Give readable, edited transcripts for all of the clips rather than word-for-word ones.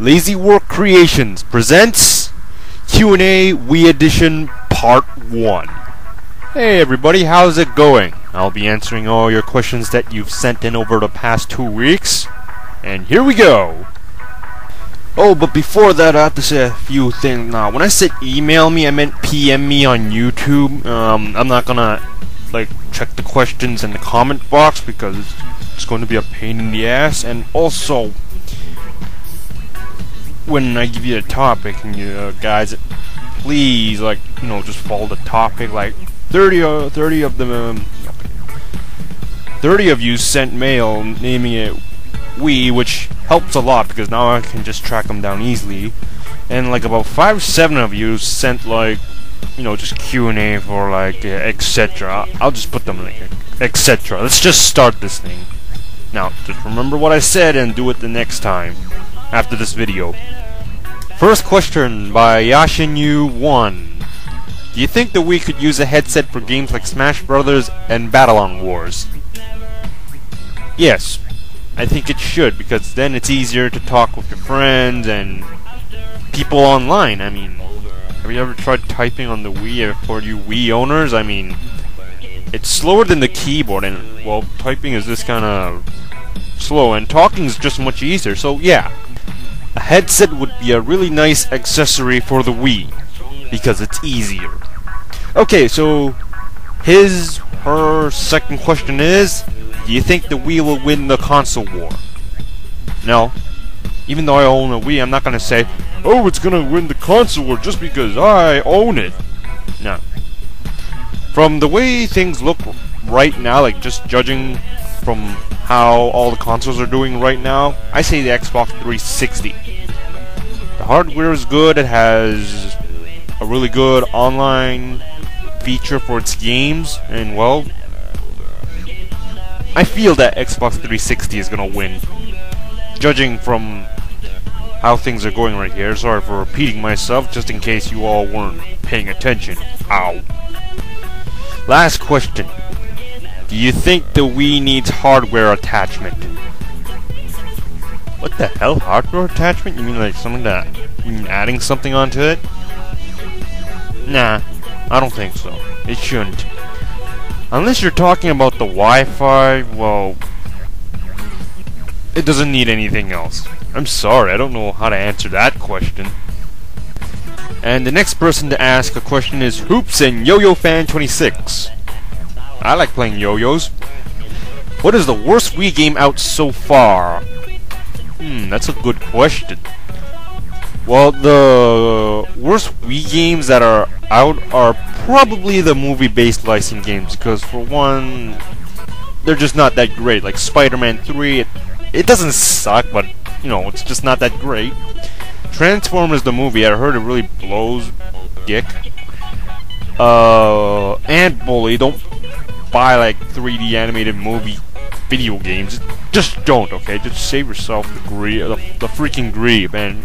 Lazy Work Creations presents Q&A Wii Edition Part 1. Hey everybody, how's it going? I'll be answering all your questions that you've sent in over the past 2 weeks. And here we go! Oh, but before that, I have to say a few things. Now, when I said email me, I meant PM me on YouTube. I'm not gonna, check the questions in the comment box because it's going to be a pain in the ass. And also, when I give you a topic, and you guys, please, just follow the topic. 30 of you sent mail naming it Wii, which helps a lot because now I can just track them down easily. And about 5 or 7 of you sent just Q&A for etc. I'll just put them etc. Let's just start this thing. Now, just remember what I said and do it the next time after this video. First question by Yashinyu1. Do you think the Wii could use a headset for games like Smash Brothers and Battlon Wars? Yes, I think it should, because then it's easier to talk with your friends and people online. I mean, have you ever tried typing on the Wii for you Wii owners? I mean, it's slower than the keyboard, and, well, typing is just kind of slow, and talking is just much easier, so yeah. A headset would be a really nice accessory for the Wii, because it's easier. Okay, so her second question is, do you think the Wii will win the console war? No. Even though I own a Wii, I'm not gonna say, oh, it's gonna win the console war just because I own it. No. From the way things look right now, just judging from how all the consoles are doing right now, I say the Xbox 360. The hardware is good, it has a really good online feature for its games, and well, I feel that Xbox 360 is gonna win. Judging from how things are going right here, sorry for repeating myself, just in case you all weren't paying attention. Ow. Last question. Do you think the Wii needs hardware attachment? What the hell? Hardware attachment? You mean something that... You mean adding something onto it? Nah, I don't think so. It shouldn't. Unless you're talking about the Wi-Fi, well... It doesn't need anything else. I'm sorry, I don't know how to answer that question. And the next person to ask a question is Hoops and Yo-Yo Fan 26. I like playing yo-yos. What is the worst Wii game out so far? That's a good question. Well, the worst Wii games that are out are probably the movie-based licensing games, because for one, they're just not that great. Like Spider-Man 3, it doesn't suck, but, it's just not that great. Transformers the movie, I heard it really blows dick. And Bully, don't buy 3D animated movie video games. Just don't, okay? Just save yourself the freaking grief. And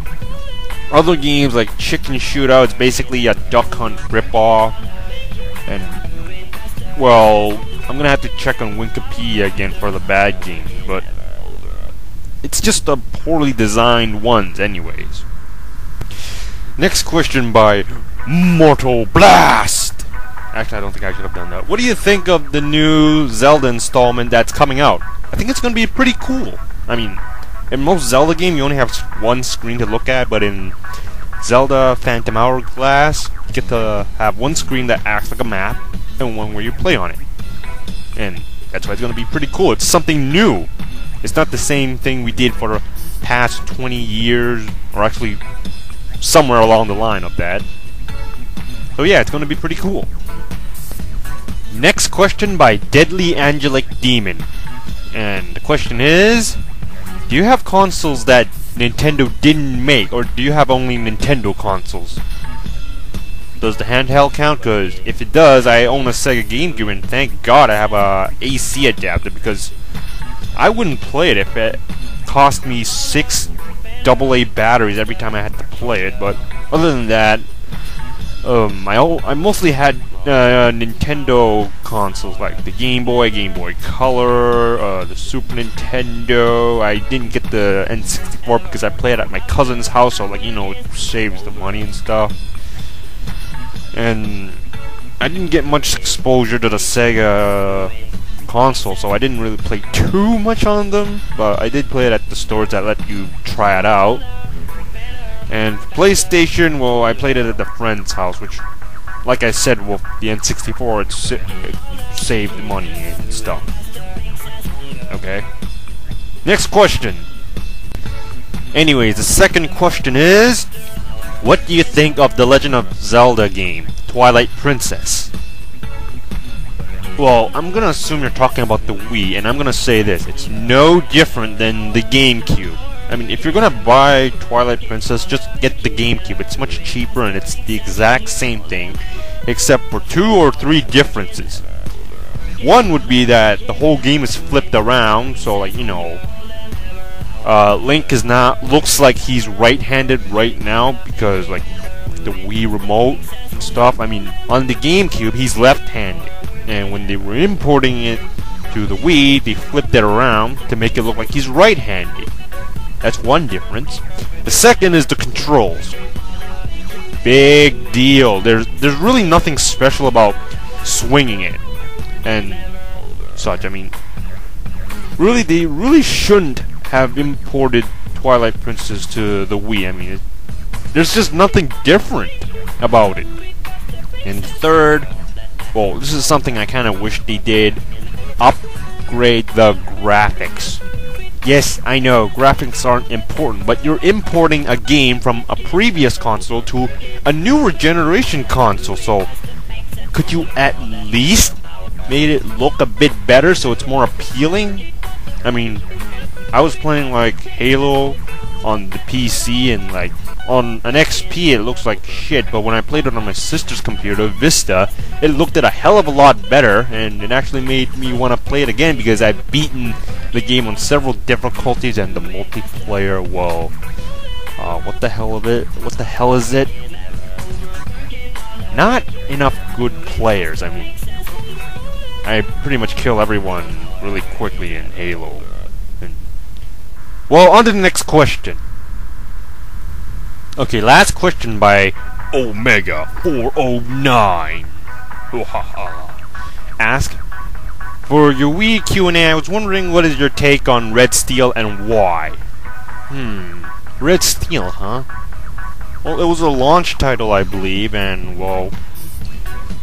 other games like Chicken Shootout, it's basically a Duck Hunt ripoff. And, well, I'm gonna have to check on Wikipedia again for the bad games, but it's just the poorly designed ones anyways. Next question by mortalBLAST. Actually, I don't think I should have done that. What do you think of the new Zelda installment that's coming out? I think it's going to be pretty cool. I mean, in most Zelda games, you only have one screen to look at, but in Zelda Phantom Hourglass, you get to have one screen that acts like a map, and one where you play on it. And that's why it's going to be pretty cool. It's something new. It's not the same thing we did for the past 20 years, or actually somewhere along the line of that. So yeah, it's going to be pretty cool. Next question by DeadlyAngelicDemon. And the question is, do you have consoles that Nintendo didn't make, or do you have only Nintendo consoles? Does the handheld count? Because if it does, I own a Sega GameCube, and thank God I have a AC adapter, because I wouldn't play it if it cost me 6 AA batteries every time I had to play it. But other than that, I mostly had Nintendo consoles like the Game Boy, Game Boy Color, the Super Nintendo. I didn't get the N64 because I played at my cousin's house, so like, you know, it saves the money and stuff. And I didn't get much exposure to the Sega console, so I didn't really play too much on them, but I did play it at the stores that let you try it out. And for PlayStation, well, I played it at a friend's house, which, like I said, with the N64, it saved money and stuff. Okay. Next question. Anyways, the second question is, what do you think of the Legend of Zelda game, Twilight Princess? Well, I'm gonna assume you're talking about the Wii, and I'm gonna say this: it's no different than the GameCube. I mean, if you're gonna buy Twilight Princess, just get the GameCube. It's much cheaper, and it's the exact same thing, except for 2 or 3 differences. One would be that the whole game is flipped around, so like, you know, Link is looks like he's right-handed right now because like the Wii remote and stuff. I mean, on the GameCube he's left-handed, and when they were importing it to the Wii, they flipped it around to make it look like he's right-handed. That's one difference. The second is the controls. Big deal. There's really nothing special about swinging it and such. I mean, really, they really shouldn't have imported Twilight Princess to the Wii. I mean, there's just nothing different about it. And third, well, this is something I kind of wish they did: upgrade the graphics. Yes, I know, graphics aren't important, but you're importing a game from a previous console to a newer generation console, so could you at least made it look a bit better so it's more appealing? I mean, I was playing like Halo on the PC, and like on an XP it looks like shit, but when I played it on my sister's computer, Vista, it looked a hell of a lot better, and it actually made me want to play it again because I've beaten the game on several difficulties, and the multiplayer, whoa. What the hell is it? Not enough good players. I mean, I pretty much kill everyone really quickly in Halo. Well, on to the next question. Okay, last question by Omega409. Ask, for your Wii Q&A, I was wondering what is your take on Red Steel and why? Red Steel, huh? Well, it was a launch title, I believe, and, well,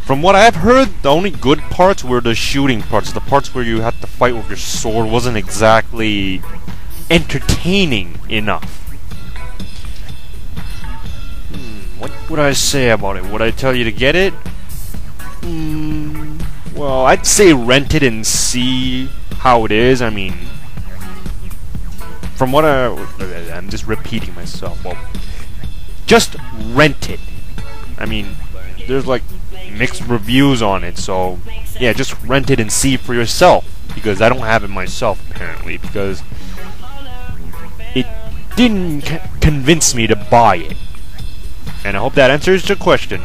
from what I've heard, the only good parts were the shooting parts. The parts where you had to fight with your sword wasn't exactly entertaining enough. What would I say about it? Would I tell you to get it? Well, I'd say rent it and see how it is. I mean, from what I'm just repeating myself. Well, just rent it. I mean, there's like mixed reviews on it, so yeah, just rent it and see for yourself, because I don't have it myself apparently, because it didn't convince me to buy it. And I hope that answers your question.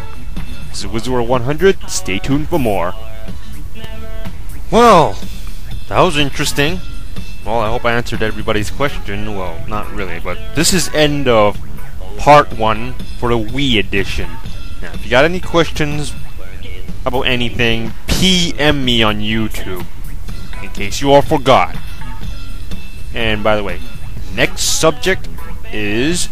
This is Wizard100. Stay tuned for more. Well, that was interesting. Well, I hope I answered everybody's question. Well, not really, but this is end of part 1 for the Wii Edition. Now, if you got any questions about anything, PM me on YouTube, in case you all forgot. And by the way, next subject is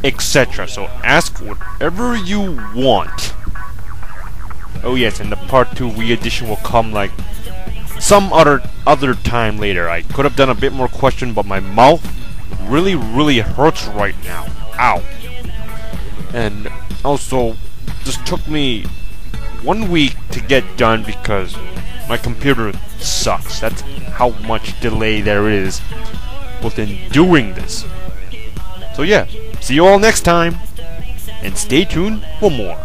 etc. So ask whatever you want. Oh yes, and the part 2 Wii Edition will come like some other time later. I could have done a bit more question, but my mouth really hurts right now. Ow. And also, this took me 1 week to get done because my computer sucks. That's how much delay there is within doing this. So yeah, see you all next time, and stay tuned for more.